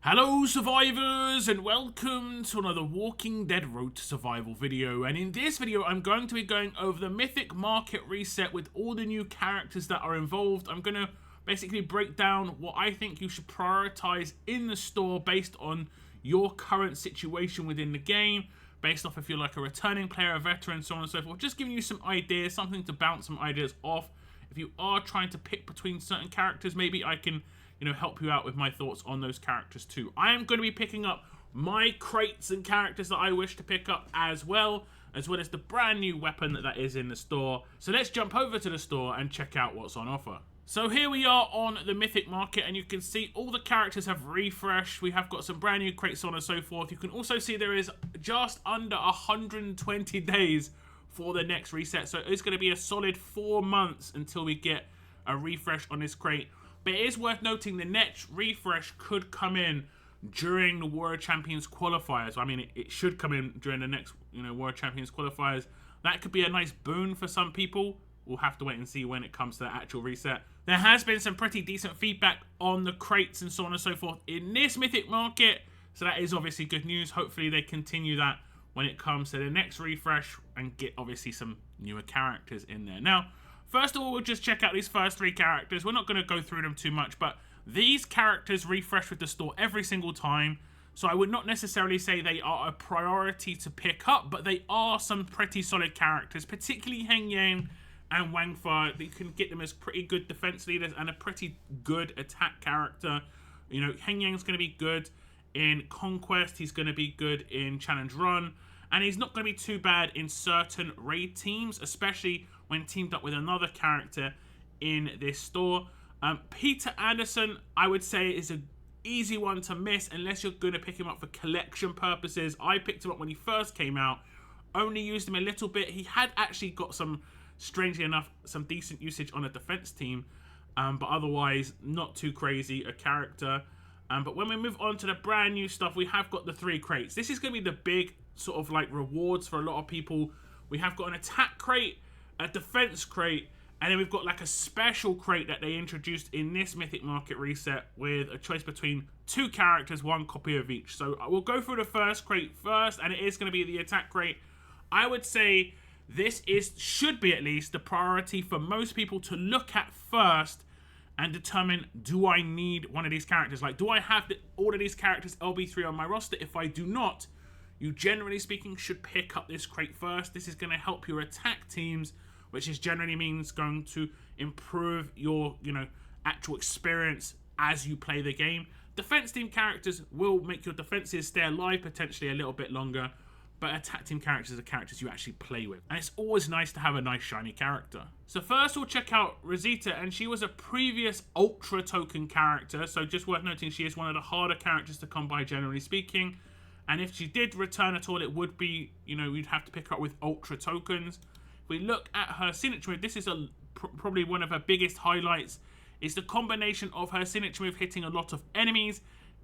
Hello survivors and welcome to another Walking Dead Road to Survival video, and in this video I'm going to be going over the Mythic Market reset with all the new characters that are involved. I'm going to basically break down what I think you should prioritize in the store based on your current situation within the game, based off if you're like a returning player, a veteran, so on and so forth. Just giving you some ideas, something to bounce some ideas off. If you are trying to pick between certain characters, maybe I can help you out with my thoughts on those characters too. I am going to be picking up my crates and characters that I wish to pick up as well as the brand new weapon that is in the store. So let's jump over to the store and check out what's on offer. So here we are on the Mythic Market, and you can see all the characters have refreshed. We have got some brand new crates on and so forth. You can also see there is just under 120 days for the next reset. So it's going to be a solid 4 months until we get a refresh on this crate. But it is worth noting the next refresh could come in during the Warrior Champions qualifiers. I mean, it should come in during the next, Warrior Champions qualifiers. That could be a nice boon for some people. We'll have to wait and see when it comes to the actual reset. There has been some pretty decent feedback on the crates and so on and so forth in this Mythic Market. So that is obviously good news. Hopefully they continue that when it comes to the next refresh and get obviously some newer characters in there. Now, first of all, we'll just check out these first 3 characters. We're not going to go through them too much, but these characters refresh with the store every single time. So I would not necessarily say they are a priority to pick up, but they are some pretty solid characters, particularly Heng Yang and Wang Fa. You can get them as pretty good defense leaders and a pretty good attack character. Heng Yang's going to be good in Conquest. He's going to be good in Challenge Run. And he's not going to be too bad in certain raid teams, especially when teamed up with another character in this store. Peter Anderson, I would say, is an easy one to miss unless you're going to pick him up for collection purposes. I picked him up when he first came out, only used him a little bit. He had actually got some, strangely enough, some decent usage on a defense team, but otherwise not too crazy a character. But when we move on to the brand new stuff, we have got the 3 crates. This is going to be the big sort of like rewards for a lot of people. We have got an attack crate, a defense crate, and then we've got like a special crate that they introduced in this Mythic Market reset with a choice between 2 characters, 1 copy of each. So we'll go through the first crate first, and it is going to be the attack crate. I would say this should be at least the priority for most people to look at first and determine, do I need one of these characters? Like, do I have all of these characters LB3 on my roster? If I do not, you generally speaking should pick up this crate first. This is going to help your attack teams, which is generally means going to improve your, actual experience as you play the game. Defense team characters will make your defenses stay alive potentially a little bit longer, but attack team characters are characters you actually play with. And it's always nice to have a nice shiny character. So first we'll check out Rosita, and she was a previous Ultra Token character, so just worth noting she is one of the harder characters to come by generally speaking. And if she did return at all, it would be, you'd have to pick her up with Ultra Tokens. If we look at her signature move, this is probably one of her biggest highlights, is the combination of her signature move hitting a lot of enemies,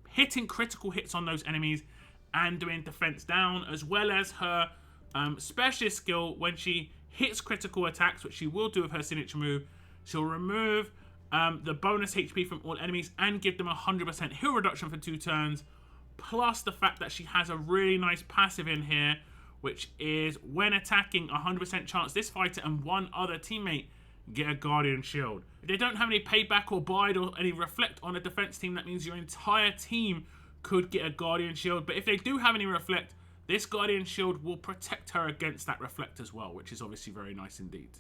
hitting critical hits on those enemies, and doing defense down, as well as her specialist skill. When she hits critical attacks, which she will do with her signature move, she'll remove the bonus HP from all enemies and give them 100% heal reduction for 2 turns, plus the fact that she has a really nice passive in here, which is when attacking, 100% chance this fighter and 1 other teammate get a Guardian Shield. If they don't have any payback or bide or any reflect on a defense team, that means your entire team could get a Guardian Shield. But if they do have any reflect, this Guardian Shield will protect her against that reflect as well, which is obviously very nice indeed.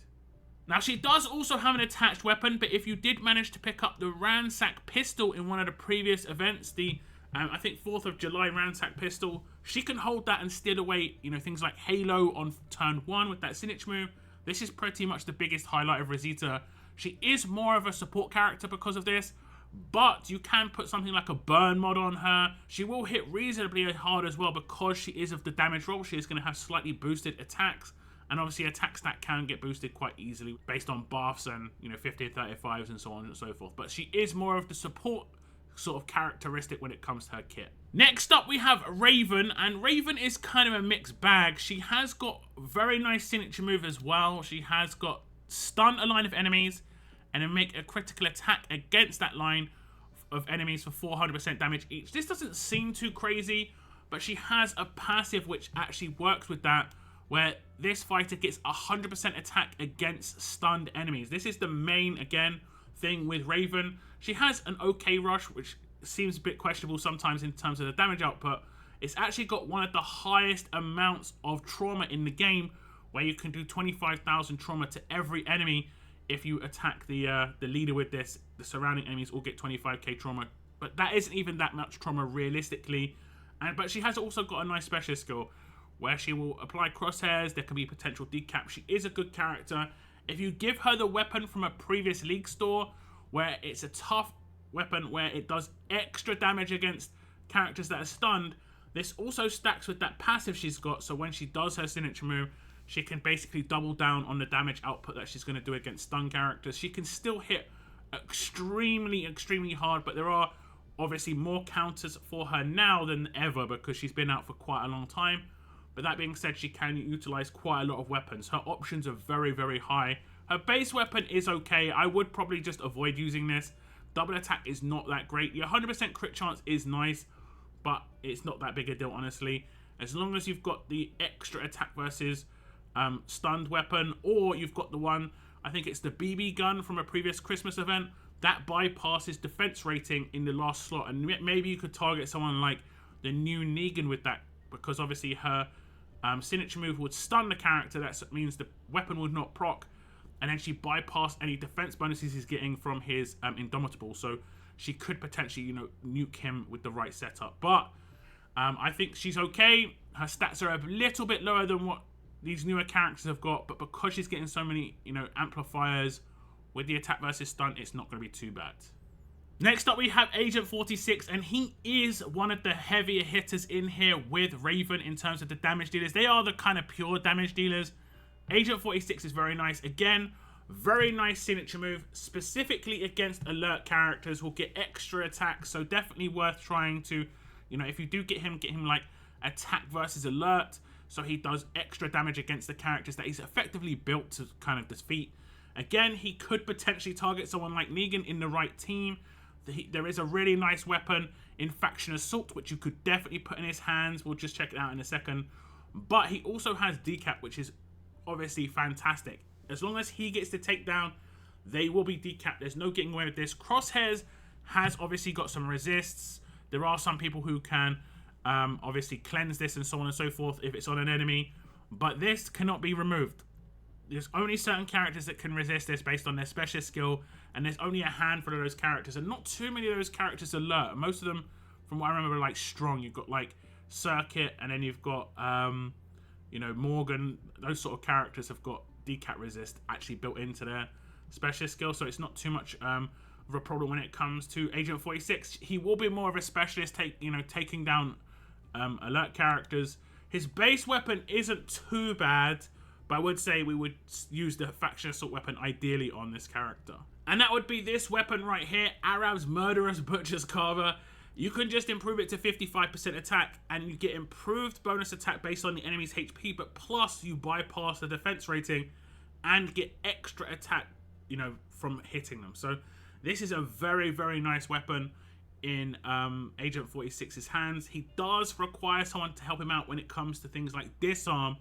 Now, she does also have an attached weapon, but if you did manage to pick up the Ransack pistol in one of the previous events, the I think 4th of July Ransack pistol, she can hold that and steal away, things like Halo on turn 1 with that signature move. This is pretty much the biggest highlight of Rosita. She is more of a support character because of this, but you can put something like a burn mod on her. She will hit reasonably hard as well because she is of the damage roll. She is going to have slightly boosted attacks, and obviously attack stat can get boosted quite easily based on buffs and 50 35s and so on and so forth. But she is more of the support sort of characteristic when it comes to her kit. Next up we have Raven, and Raven is kind of a mixed bag. She has got very nice signature move as well. She has got stun a line of enemies and then make a critical attack against that line of enemies for 400% damage each. This doesn't seem too crazy, but she has a passive which actually works with that, where this fighter gets 100% attack against stunned enemies. This is the main, again, thing with Raven. She has an okay rush, which seems a bit questionable sometimes in terms of the damage output. It's actually got one of the highest amounts of trauma in the game, where you can do 25,000 trauma to every enemy if you attack the leader with this. The surrounding enemies all get 25k trauma, but that isn't even that much trauma realistically. But she has also got a nice specialist skill where she will apply crosshairs. There can be potential decap. She is a good character. If you give her the weapon from a previous League store, where it's a tough weapon where it does extra damage against characters that are stunned, this also stacks with that passive she's got, so when she does her signature move, she can basically double down on the damage output that she's going to do against stun characters. She can still hit extremely, extremely hard, but there are obviously more counters for her now than ever because she's been out for quite a long time. But that being said, she can utilize quite a lot of weapons. Her options are very, very high. Her base weapon is okay. I would probably just avoid using this. Double attack is not that great. The 100% crit chance is nice, but it's not that big a deal, honestly. As long as you've got the extra attack versus stunned weapon, or you've got the one, I think it's the BB gun from a previous Christmas event, that bypasses defense rating in the last slot. And maybe you could target someone like the new Negan with that, because obviously her signature move would stun the character. That means the weapon would not proc, and then she bypassed any defense bonuses he's getting from his Indomitable. So she could potentially, nuke him with the right setup. But I think she's okay. Her stats are a little bit lower than what these newer characters have got, but because she's getting so many, amplifiers with the attack versus stun, it's not going to be too bad. Next up, we have Agent 46, and he is one of the heavier hitters in here with Raven in terms of the damage dealers. They are the kind of pure damage dealers. Agent 46 is very nice. Again, very nice signature move, specifically against alert characters, will get extra attacks, so definitely worth trying to, if you do get him like attack versus alert, so he does extra damage against the characters that he's effectively built to kind of defeat. Again, he could potentially target someone like Negan in the right team. There is a really nice weapon in Faction Assault, which you could definitely put in his hands. We'll just check it out in a second. But he also has decap, which is obviously fantastic. As long as he gets the takedown, they will be decapped. There's no getting away with this. Crosshairs has obviously got some resists. There are some people who can obviously cleanse this and so on and so forth if it's on an enemy. But this cannot be removed. There's only certain characters that can resist this based on their specialist skill, and there's only a handful of those characters, and not too many of those characters alert. Most of them, from what I remember, are like strong. You've got like Circuit, and then you've got Morgan. Those sort of characters have got decap resist actually built into their specialist skill, so it's not too much of a problem when it comes to Agent 46. He will be more of a specialist, taking down alert characters. His base weapon isn't too bad, but I would say we would use the Faction Assault weapon ideally on this character. And that would be this weapon right here, Arab's Murderous Butcher's Carver. You can just improve it to 55% attack, and you get improved bonus attack based on the enemy's HP, but plus you bypass the defense rating and get extra attack, from hitting them. So this is a very, very nice weapon in Agent 46's hands. He does require someone to help him out when it comes to things like disarm,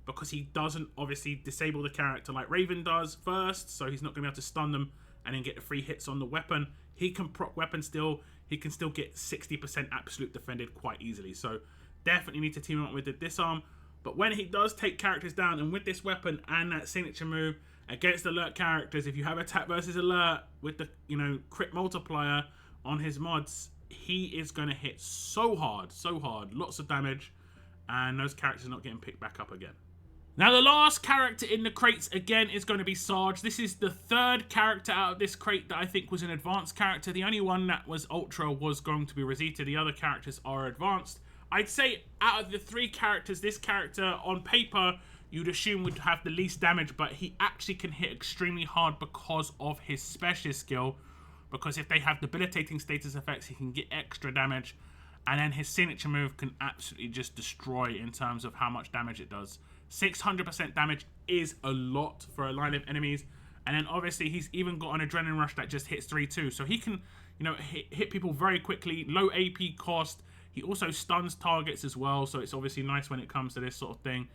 because he doesn't obviously disable the character like Raven does first, so he's not going to be able to stun them and then get the free hits on the weapon. He can proc weapon still. He can still get 60% absolute defended quite easily. So definitely need to team him up with the disarm. But when he does take characters down, and with this weapon and that signature move against alert characters, if you have attack versus alert with the crit multiplier on his mods, he is going to hit so hard, lots of damage, and those characters are not getting picked back up again. Now, the last character in the crates, again, is going to be Sarge. This is the third character out of this crate that I think was an advanced character. The only one that was Ultra was going to be Rosita. The other characters are advanced. I'd say out of the three characters, this character, on paper, you'd assume would have the least damage, but he actually can hit extremely hard because of his specialist skill. Because if they have debilitating status effects, he can get extra damage. And then his signature move can absolutely just destroy in terms of how much damage it does. 600% damage is a lot for a line of enemies. And then obviously he's even got an adrenaline rush that just hits 3 too. So he can, you know, hit people very quickly, low AP cost. He also stuns targets as well, so it's obviously nice when it comes to this sort of thing.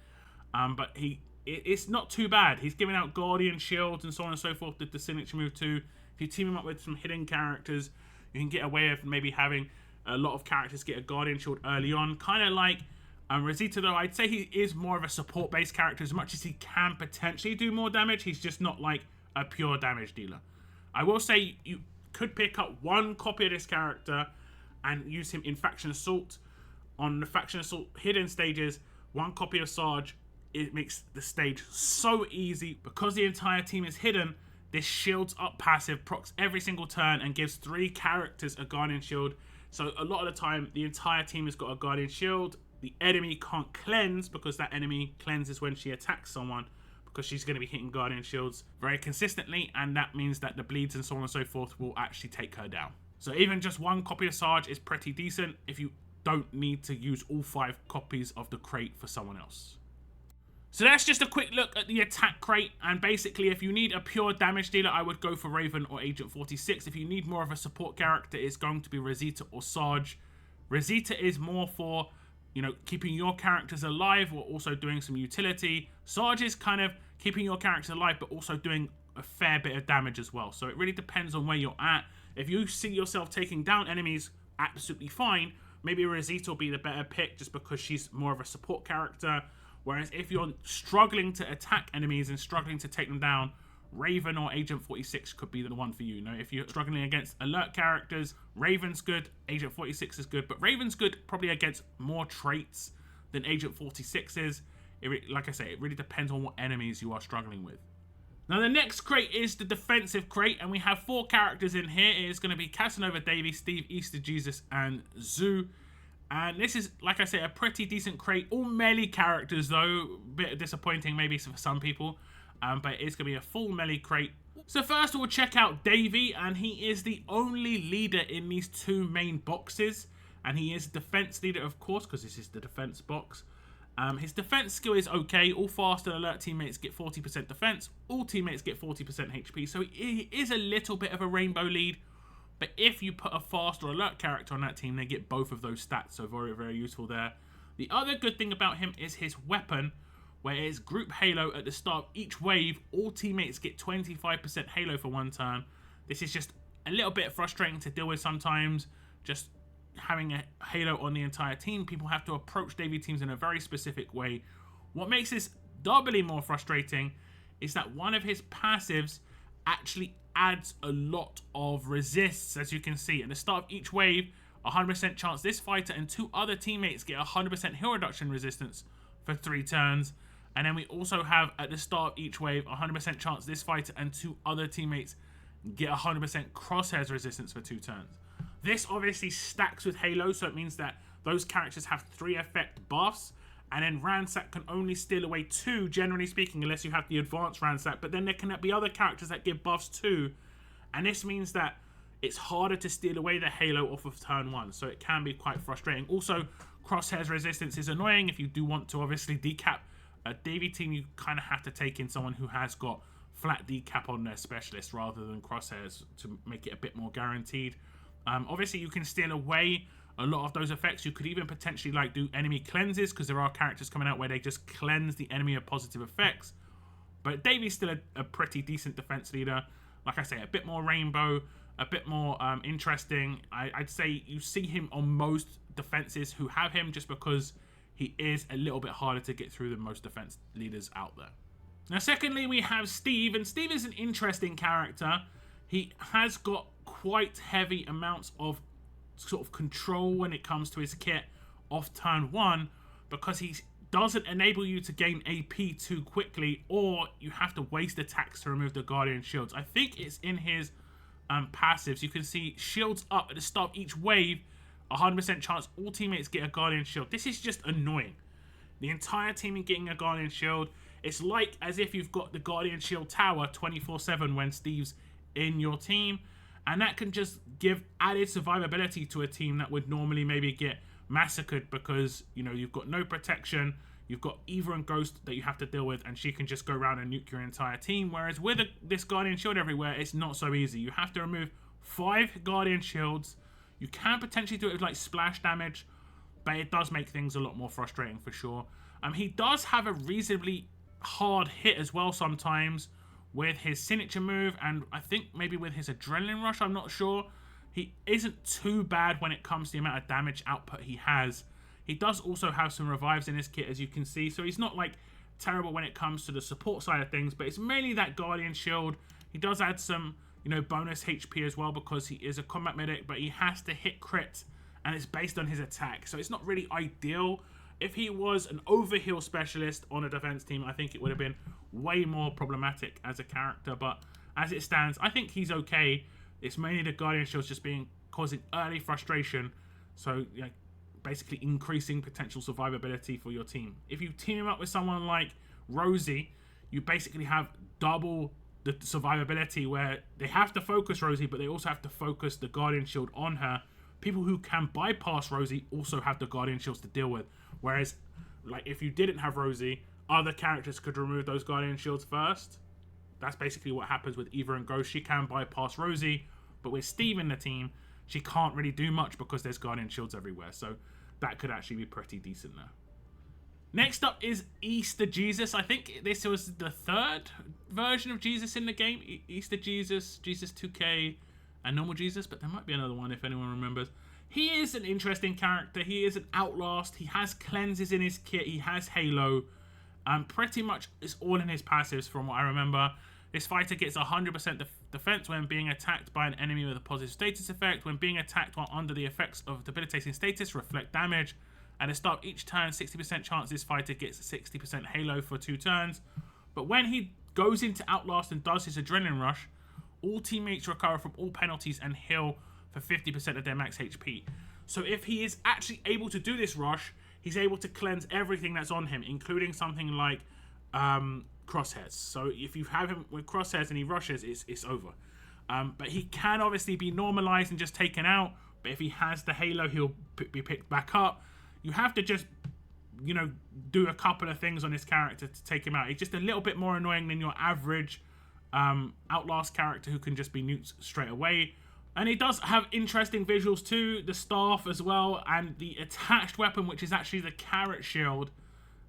But it's not too bad. He's giving out Guardian Shields and so on and so forth, the signature move too. If you team him up with some hidden characters, you can get away with maybe having a lot of characters get a Guardian Shield early on. Kind of like Rosita, though, I'd say he is more of a support-based character. As much as he can potentially do more damage, he's just not like a pure damage dealer. I will say you could pick up one copy of this character and use him in Faction Assault. On the Faction Assault hidden stages, one copy of Sarge, it makes the stage so easy. Because the entire team is hidden, this shields up passive procs every single turn and gives 3 characters a Guardian Shield. So a lot of the time, the entire team has got a Guardian Shield. The enemy can't cleanse because that enemy cleanses when she attacks someone, because she's going to be hitting Guardian Shields very consistently, and that means that the bleeds and so on and so forth will actually take her down. So even just one copy of Sarge is pretty decent if you don't need to use all 5 copies of the crate for someone else. So that's just a quick look at the attack crate, and basically if you need a pure damage dealer, I would go for Raven or Agent 46. If you need more of a support character, it's going to be Rosita or Sarge. Rosita is more for, you know, keeping your characters alive or also doing some utility. Sarge is kind of keeping your characters alive but also doing a fair bit of damage as well. So it really depends on where you're at. If you see yourself taking down enemies, absolutely fine. Maybe Rosita will be the better pick just because she's more of a support character. Whereas if you're struggling to attack enemies and struggling to take them down, Raven or Agent 46 could be the one for you. You know, if you're struggling against alert characters, Raven's good, Agent 46 is good, but Raven's good probably against more traits than Agent 46 is. Like I say, it really depends on what enemies you are struggling with. Now the next crate is the defensive crate, and we have 4 characters in here. It is going to be Casanova Davie, Steve, Easter Jesus, and Zoo. And this is, like I say, a pretty decent crate. All melee characters though, bit disappointing maybe for some people. But it's going to be a full melee crate. So first we'll check out Davie, and he is the only leader in these 2 main boxes. And he is defense leader, of course, because this is the defense box. His defense skill is okay. All fast and alert teammates get 40% defense. All teammates get 40% HP. So he is a little bit of a rainbow lead. But if you put a fast or alert character on that team, they get both of those stats. So very, very useful there. The other good thing about him is his weapon, where it is group halo. At the start of each wave, all teammates get 25% halo for 1 turn. This is just a little bit frustrating to deal with sometimes. Just having a halo on the entire team, people have to approach Davie teams in a very specific way. What makes this doubly more frustrating is that one of his passives actually adds a lot of resists. As you can see, at the start of each wave, 100% chance this fighter and 2 other teammates get 100% heal reduction resistance for 3 turns. And then we also have, at the start of each wave, 100% chance this fighter and 2 other teammates get 100% crosshairs resistance for 2 turns. This obviously stacks with Halo, so it means that those characters have 3 effect buffs, and then Ransack can only steal away 2, generally speaking, unless you have the advanced Ransack, but then there can be other characters that give buffs too, and this means that it's harder to steal away the Halo off of turn 1, so it can be quite frustrating. Also, crosshairs resistance is annoying. If you do want to obviously decap a Davie team, you kind of have to take in someone who has got flat decap on their specialist rather than crosshairs to make it a bit more guaranteed. Obviously, you can steal away a lot of those effects. You could even potentially like do enemy cleanses, because there are characters coming out where they just cleanse the enemy of positive effects. But Davie's still a pretty decent defense leader. Like I say, a bit more rainbow, a bit more interesting. I'd say you see him on most defenses who have him, just because he is a little bit harder to get through than most defense leaders out there. Now, secondly, we have Steve, and Steve is an interesting character. He has got quite heavy amounts of sort of control when it comes to his kit off turn 1, because he doesn't enable you to gain AP too quickly, or you have to waste attacks to remove the Guardian Shields. I think it's in his passives. You can see shields up at the start of each wave, 100% chance all teammates get a Guardian Shield. This is just annoying. The entire team getting a Guardian Shield. It's like as if you've got the Guardian Shield tower 24/7 when Steve's in your team, and that can just give added survivability to a team that would normally maybe get massacred, because, you know, you've got no protection, you've got Eva and Ghost that you have to deal with, and she can just go around and nuke your entire team. Whereas with this Guardian Shield everywhere, it's not so easy. You have to remove 5 Guardian Shields. You can potentially do it with like splash damage, but it does make things a lot more frustrating for sure. He does have a reasonably hard hit as well sometimes with his signature move, and I think maybe with his adrenaline rush, I'm not sure. He isn't too bad when it comes to the amount of damage output he has. He does also have some revives in his kit, as you can see, so he's not like terrible when it comes to the support side of things, but it's mainly that Guardian Shield. He does add some, you know, bonus HP as well because he is a combat medic, but he has to hit crits, and it's based on his attack, so it's not really ideal. If he was an overheal specialist on a defense team, I think it would have been way more problematic as a character, but as it stands, I think he's okay. It's mainly the Guardian Shields just causing early frustration, so you know, basically increasing potential survivability for your team. If you team him up with someone like Rosie, you basically have double the survivability, where they have to focus Rosie, but they also have to focus the Guardian Shield on her. People who can bypass Rosie also have the Guardian Shields to deal with, whereas like if you didn't have Rosie, other characters could remove those Guardian Shields first. That's basically what happens with Eva and Ghost. She can bypass Rosie, but with Steve in the team, she can't really do much because there's Guardian Shields everywhere, so that could actually be pretty decent there. Next up is Easter Jesus. I think this was the 3rd version of Jesus in the game. Easter Jesus, Jesus 2K, and normal Jesus, but there might be another one if anyone remembers. He is an interesting character. He is an Outlast. He has cleanses in his kit. He has Halo. Pretty much it's all in his passives from what I remember. This fighter gets 100% defense when being attacked by an enemy with a positive status effect. When being attacked while under the effects of debilitating status, reflect damage. At the start of each turn, 60% chance this fighter gets 60% Halo for 2 turns. But when he goes into Outlast and does his adrenaline rush, all teammates recover from all penalties and heal for 50% of their max HP. So if he is actually able to do this rush, he's able to cleanse everything that's on him, including something like crosshairs. So if you have him with crosshairs and he rushes, it's over. But he can obviously be normalized and just taken out. But if he has the Halo, he'll be picked back up. You have to just, you know, do a couple of things on this character to take him out. He's just a little bit more annoying than your average Outlast character who can just be nuked straight away. And he does have interesting visuals too, the staff as well, and the attached weapon, which is actually the carrot shield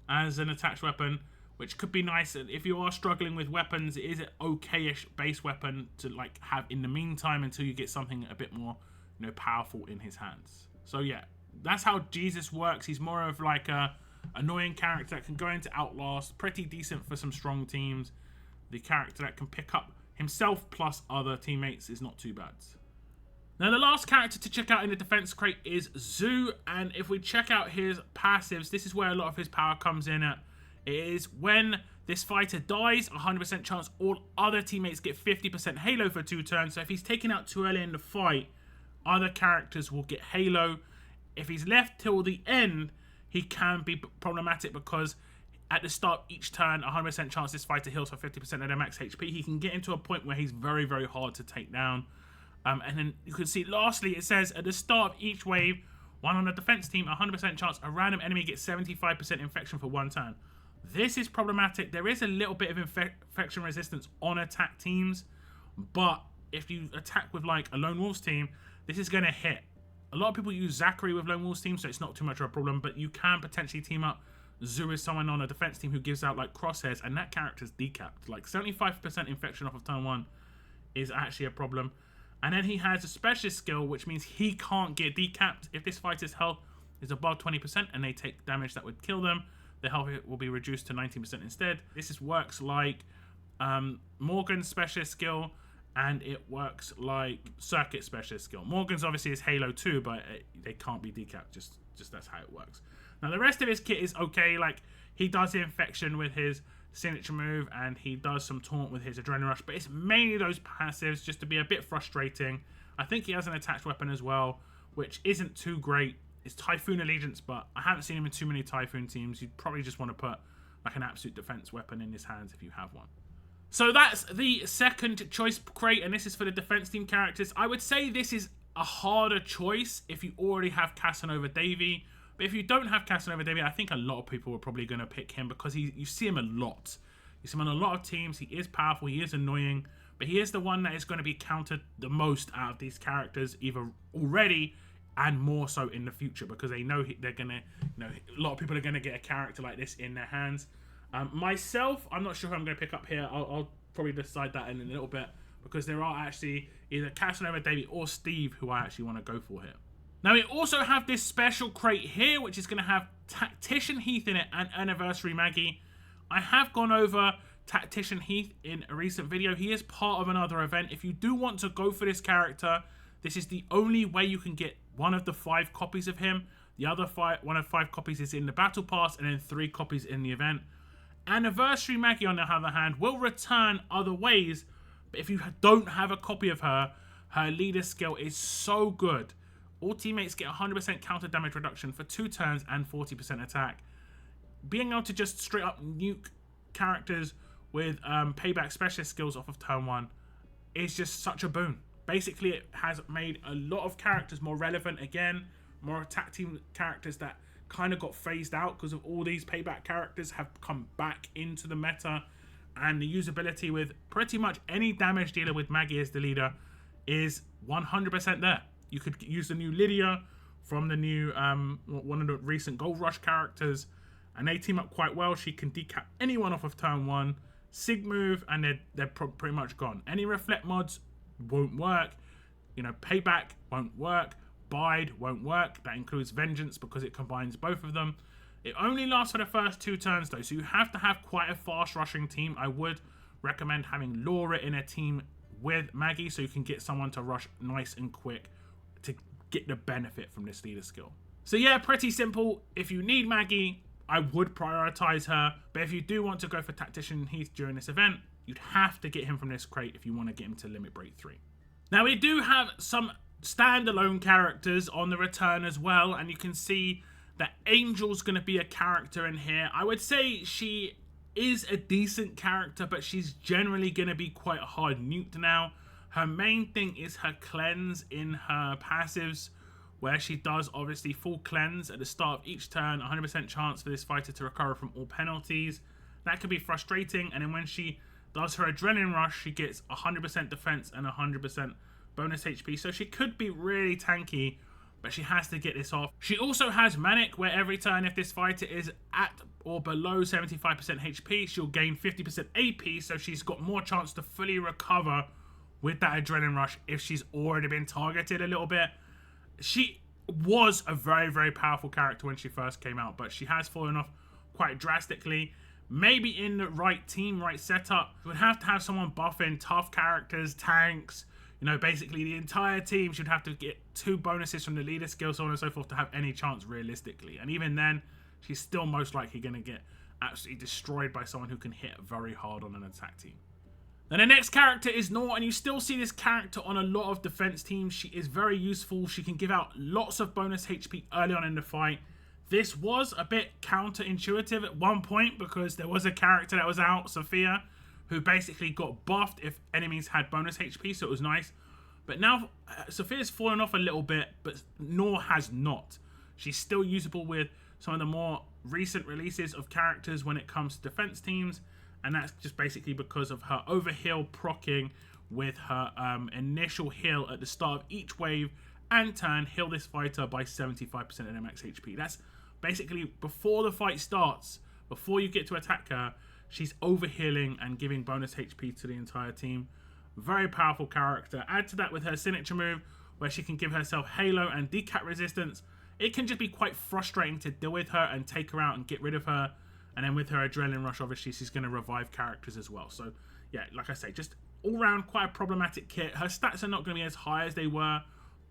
as an attached weapon, which could be nice. If you are struggling with weapons, it is an okay-ish base weapon to like have in the meantime until you get something a bit more, you know, powerful in his hands. So yeah, that's how Jesus works. He's more of like a annoying character that can go into Outlast, pretty decent for some strong teams. The character that can pick up himself plus other teammates is not too bad. Now the last character to check out in the defense crate is Zoo, and if we check out his passives, this is where a lot of his power comes in at. It is when this fighter dies, 100% chance all other teammates get 50% Halo for 2 turns. So if he's taken out too early in the fight, other characters will get Halo. If he's left till the end, he can be problematic because at the start of each turn, 100% chance this fighter heals for 50% of their max HP. He can get into a point where he's very, very hard to take down. And then you can see, lastly, it says at the start of each wave, one on the defense team, 100% chance a random enemy gets 75% infection for 1 turn. This is problematic. There is a little bit of infection resistance on attack teams, but if you attack with like a Lone Wolves team, this is going to hit. A lot of people use Zachary with Lone Wolves team, so it's not too much of a problem, but you can potentially team up Zoo is someone on a defense team who gives out like crosshairs, and that character's decapped. Like 75% infection off of turn 1 is actually a problem. And then he has a specialist skill, which means he can't get decapped. If this fighter's health is above 20% and they take damage that would kill them, their health will be reduced to 19% instead. This works like Morgan's specialist skill, and it works like Circuit specialist skill. Morgan's obviously is Halo 2, but they can't be decapped. Just that's how it works. Now the rest of his kit is okay. Like he does the infection with his signature move, and he does some taunt with his adrenaline rush, but it's mainly those passives just to be a bit frustrating. I think he has an attached weapon as well, which isn't too great. It's Typhoon Allegiance, but I haven't seen him in too many Typhoon teams. You'd probably just want to put like an absolute defense weapon in his hands if you have one. So that's the second choice crate, and this is for the defense team characters. I would say this is a harder choice if you already have Casanova Davie. But if you don't have Casanova Davie, I think a lot of people are probably going to pick him because you see him a lot. You see him on a lot of teams. He is powerful. He is annoying. but he is the one that is going to be countered the most out of these characters, either already and more so in the future, because they know they're gonna, a lot of people are gonna get a character like this in their hands. Myself, I'm not sure who I'm gonna pick up here. I'll probably decide that in a little bit, because there are actually either Casanova Davie or Steve who I actually want to go for here. Now we also have this special crate here, which is going to have Tactician Heath in it and Anniversary Maggie. I have gone over Tactician Heath in a recent video. He is part of another event. If you do want to go for this character, this is the only way you can get one of the 5 copies of him. The other one of 5 copies is in the Battle Pass, and then 3 copies in the event. Anniversary Maggie, on the other hand, will return other ways, but if you don't have a copy of her, her leader skill is so good. All teammates get 100% counter damage reduction for 2 turns and 40% attack. Being able to just straight up nuke characters with payback specialist skills off of turn 1 is just such a boon. Basically, it has made a lot of characters more relevant again, more attack team characters that kind of got phased out because of all these payback characters have come back into the meta, and the usability with pretty much any damage dealer with Maggie as the leader is 100% there. You could use the new Lydia from the new one of the recent Gold Rush characters, and they team up quite well. She can decap anyone off of turn 1, Sig move, and they're pretty much gone. Any reflect mods won't work. Payback won't work. Bide won't work. That includes Vengeance because it combines both of them. It only lasts for the first 2 turns though, so you have to have quite a fast rushing team. I would recommend having Laura in a team with Maggie so you can get someone to rush nice and quick to get the benefit from this leader skill. So yeah, pretty simple. If you need Maggie, I would prioritize her, but if you do want to go for Tactician Heath during this event, you'd have to get him from this crate if you want to get him to Limit Break 3. Now we do have some standalone characters on the return as well, and you can see that Angel's going to be a character in here. I would say she is a decent character, but she's generally going to be quite hard nuked now. Her main thing is her cleanse in her passives, where she does obviously full cleanse at the start of each turn, 100% chance for this fighter to recover from all penalties. That can be frustrating, and then when she does her Adrenaline Rush, she gets 100% defense and 100% bonus HP, so she could be really tanky, but she has to get this off. She also has Manic, where every turn if this fighter is at or below 75% HP, she'll gain 50% AP, so she's got more chance to fully recover with that Adrenaline Rush if she's already been targeted a little bit. She was a very, very powerful character when she first came out, but she has fallen off quite drastically. Maybe in the right team, right setup, you would have to have someone buffing tough characters, tanks, basically the entire team should have to get 2 bonuses from the leader skill, so on and so forth, to have any chance realistically. And even then, she's still most likely going to get absolutely destroyed by someone who can hit very hard on an attack team. Then the next character is Noor, and you still see this character on a lot of defense teams. She is very useful. She can give out lots of bonus HP early on in the fight. This was a bit counterintuitive at one point because there was a character that was out, Sophia, who basically got buffed if enemies had bonus HP, so it was nice. But now Sophia's fallen off a little bit, but Noor has not. She's still usable with some of the more recent releases of characters when it comes to defense teams, and that's just basically because of her overheal proccing with her initial heal at the start of each wave and turn, heal this fighter by 75% of their max HP. That's basically before the fight starts, before you get to attack her, she's overhealing and giving bonus HP to the entire team. Very powerful character. Add to that with her signature move, where she can give herself Halo and decap resistance. It can just be quite frustrating to deal with her and take her out and get rid of her. And then with her Adrenaline Rush, obviously, she's going to revive characters as well. So, yeah, like I say, just all round quite a problematic kit. Her stats are not going to be as high as they were,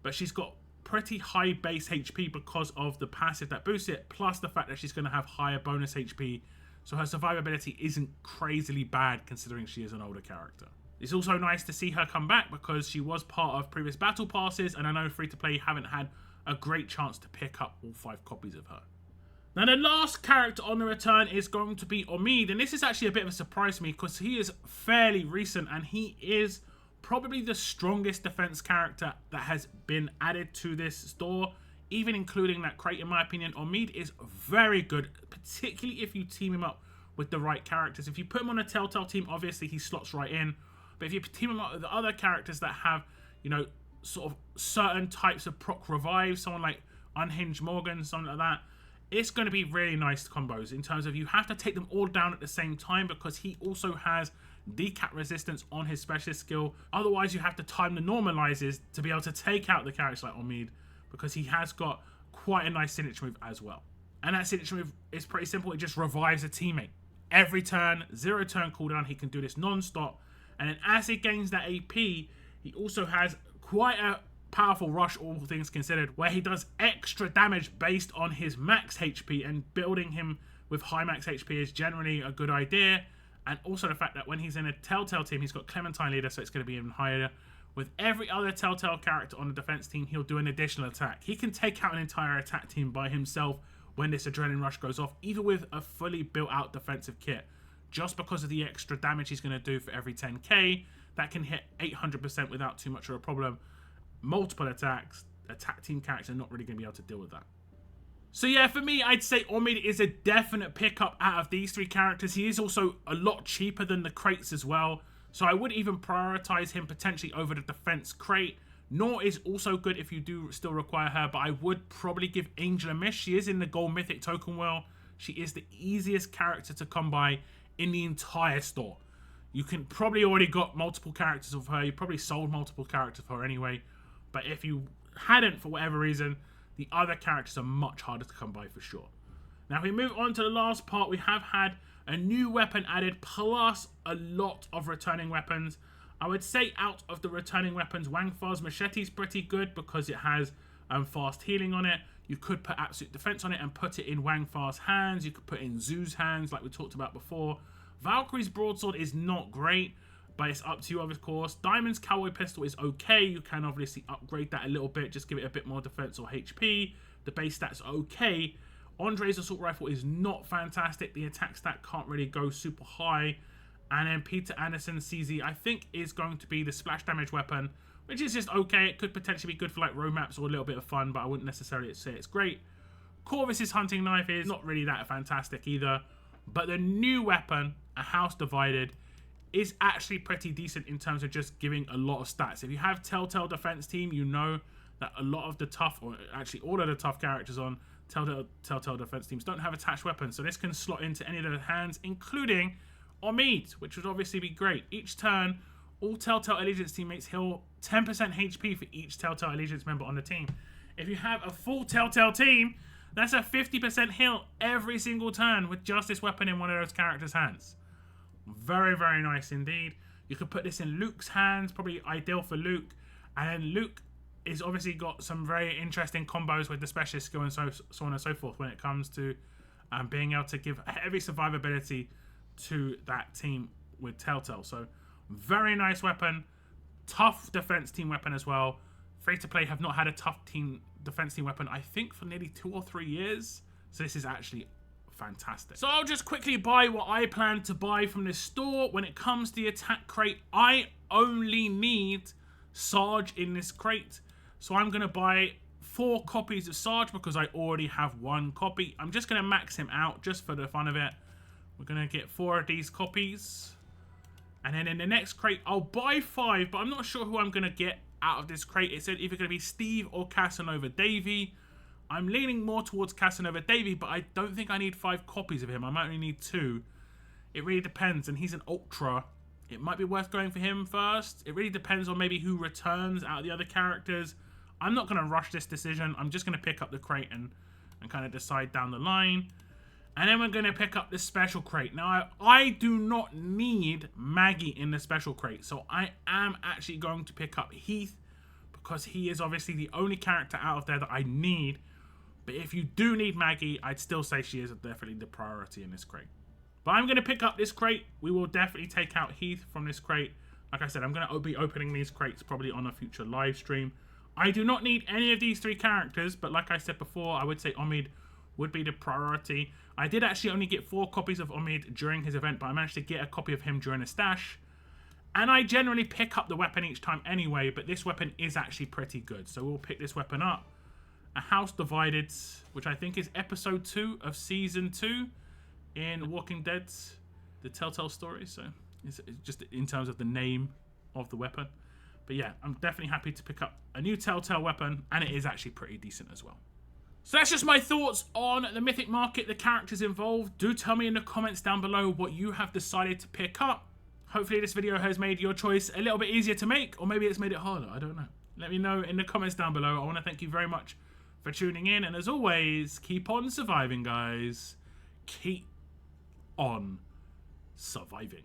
but she's got pretty high base HP because of the passive that boosts it, plus the fact that she's going to have higher bonus HP. So her survivability isn't crazily bad considering she is an older character. It's also nice to see her come back because she was part of previous battle passes, and I know free-to-play haven't had a great chance to pick up all 5 copies of her. Now the last character on the return is going to be Omid, and this is actually a bit of a surprise to me because he is fairly recent and he is probably the strongest defense character that has been added to this store, even including that crate. In my opinion, Omid is very good, particularly if you team him up with the right characters. If you put him on a Telltale team, obviously he slots right in, But if you team them up with the other characters that have, you know, sort of certain types of proc revive, someone like Unhinged Morgan, something like that, it's going to be really nice combos in terms of you have to take them all down at the same time because he also has decap resistance on his specialist skill. Otherwise, you have to time the normalizes to be able to take out the characters like Omid because he has got quite a nice signature move as well. And that signature move is pretty simple. It just revives a teammate. Every turn, 0 turn cooldown, he can do this non-stop. And then as he gains that AP, he also has quite a powerful rush, all things considered, where he does extra damage based on his max HP, and building him with high max HP is generally a good idea. And also the fact that when he's in a Telltale team, he's got Clementine leader, so it's going to be even higher. With every other Telltale character on the defense team, he'll do an additional attack. He can take out an entire attack team by himself when this adrenaline rush goes off, even with a fully built out defensive kit. Just because of the extra damage he's going to do for every 10k, that can hit 800% without too much of a problem. Multiple attacks, attack team characters are not really going to be able to deal with that. So yeah, for me, I'd say Omid is a definite pickup out of these 3 characters. He is also a lot cheaper than the crates as well. So I would even prioritize him potentially over the defense crate. Noor is also good if you do still require her, but I would probably give Angel a miss. She is in the gold mythic token wheel. She is the easiest character to come by in the entire store. You can probably already got multiple characters of her. You probably sold multiple characters for her anyway. But if you hadn't, for whatever reason, the other characters are much harder to come by for sure. Now, if we move on to the last part, we have had a new weapon added, plus a lot of returning weapons. I would say out of the returning weapons, Wang Fa's machete is pretty good because it has fast healing on it. You could put absolute defense on it and put it in Wang Fa's hands. You could put it in Zoo's hands like we talked about before. Valkyrie's broadsword is not great, but it's up to you, of course. Diamond's cowboy pistol is okay. You can obviously upgrade that a little bit, just give it a bit more defense or HP. The base stat's okay. Andre's assault rifle is not fantastic. The attack stat can't really go super high. And then Peter Anderson's CZ, I think, is going to be the splash damage weapon, which is just okay. It could potentially be good for like road maps or a little bit of fun, but I wouldn't necessarily say it's great. Corvus's hunting knife is not really that fantastic either. But the new weapon, a House Divided, is actually pretty decent in terms of just giving a lot of stats. If you have Telltale defense team, you know that a lot of the tough, or actually all of the tough characters on Telltale defense teams don't have attached weapons. So this can slot into any of their hands, including Omid, which would obviously be great. Each turn, all Telltale Allegiance teammates heal 10% HP for each Telltale Allegiance member on the team. If you have a full Telltale team, that's a 50% heal every single turn with just this weapon in one of those characters' hands. Very, very nice indeed. You could put this in Luke's hands, probably ideal for Luke. And Luke is obviously got some very interesting combos with the specialist skill and so on and so forth when it comes to being able to give heavy survivability to that team with Telltale. So very nice weapon. Tough defense team weapon as well. Free to play have not had a tough defense team weapon, I think, for nearly 2 or 3 years. So this is actually fantastic. So I'll just quickly buy what I plan to buy from this store. When it comes to the attack crate, I only need Sarge in this crate. So I'm going to buy 4 copies of Sarge because I already have 1 copy. I'm just going to max him out just for the fun of it. We're going to get 4 of these copies. And then in the next crate, I'll buy 5, but I'm not sure who I'm going to get out of this crate. It's either going to be Steve or Casanova Davie. I'm leaning more towards Casanova Davie, but I don't think I need 5 copies of him. I might only need 2. It really depends, and he's an Ultra. It might be worth going for him first. It really depends on maybe who returns out of the other characters. I'm not going to rush this decision. I'm just going to pick up the crate and kind of decide down the line. And then we're going to pick up the special crate. Now, I do not need Maggie in the special crate. So I am actually going to pick up Heath because he is obviously the only character out of there that I need. But if you do need Maggie, I'd still say she is definitely the priority in this crate. But I'm going to pick up this crate. We will definitely take out Heath from this crate. Like I said, I'm going to be opening these crates probably on a future live stream. I do not need any of these 3 characters. But like I said before, I would say Omid would be the priority. I did actually only get 4 copies of Omid during his event, but I managed to get a copy of him during a stash. And I generally pick up the weapon each time anyway, but this weapon is actually pretty good. So we'll pick this weapon up. A House Divided, which I think is episode 2 of season 2 in Walking Dead, the Telltale story. So it's just in terms of the name, of the weapon. But yeah, I'm definitely happy to pick up a new Telltale weapon, and it is actually pretty decent as well. So that's just my thoughts on the Mythic Market, the characters involved. Do tell me in the comments down below what you have decided to pick up. Hopefully this video has made your choice a little bit easier to make, or maybe it's made it harder, I don't know. Let me know in the comments down below. I want to thank you very much for tuning in, and as always, keep on surviving, guys. Keep on surviving.